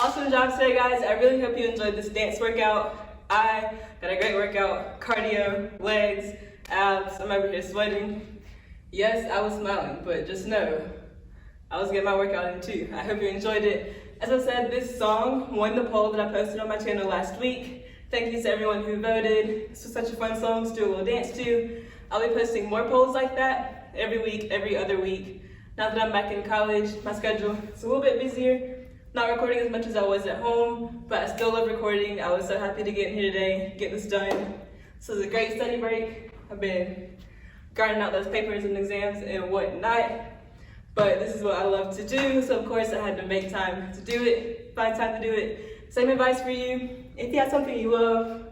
Awesome job today, guys. I really hope you enjoyed this dance workout. I got a great workout, cardio, legs, abs. I'm over here sweating. Yes, I was smiling, but just know, I was getting my workout in too. I hope you enjoyed it. As I said, this song won the poll that I posted on my channel last week. Thank you to everyone who voted. This was such a fun song to do a little dance to. I'll be posting more polls like that every week, every other week. Now that I'm back in college, my schedule is a little bit busier. Not recording as much as I was at home, but I still love recording. I was so happy to get in here today, get this done. This was a great study break. I've been grinding out those papers and exams and whatnot, but this is what I love to do, so of course I had to make time to do it, find time to do it. Same advice for you. If you have something you love,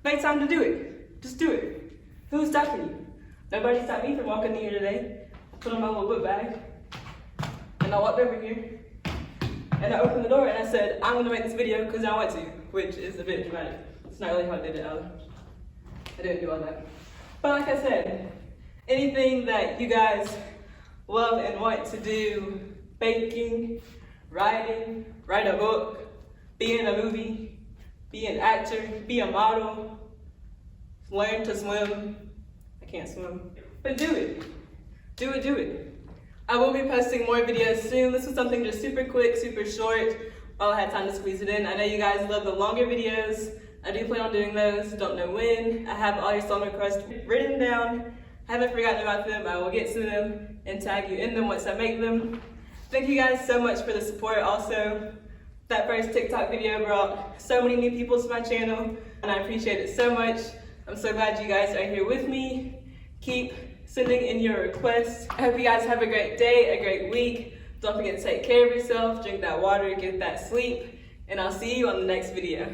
make time to do it. Just do it. Who's stopping you? Nobody stopped me from walking in here today. I put on my little book bag, and I walked over here. And I opened the door and I said, I'm gonna make this video because I want to, which is a bit dramatic. It's not really how I did it, I didn't do all that. But like I said, anything that you guys love and want to do, baking, writing, write a book, be in a movie, be an actor, be a model, learn to swim. I can't swim, but do it. Do it, do it. I will be posting more videos soon. This was something just super quick, super short, while I had time to squeeze it in. I know you guys love the longer videos. I do plan on doing those, don't know when. I have all your song requests written down. I haven't forgotten about them. I will get to them and tag you in them once I make them. Thank you guys so much for the support also. That first TikTok video brought so many new people to my channel, and I appreciate it so much. I'm so glad you guys are here with me. Keep sending in your requests. I hope you guys have a great day, a great week. Don't forget to take care of yourself, drink that water, get that sleep, and I'll see you on the next video.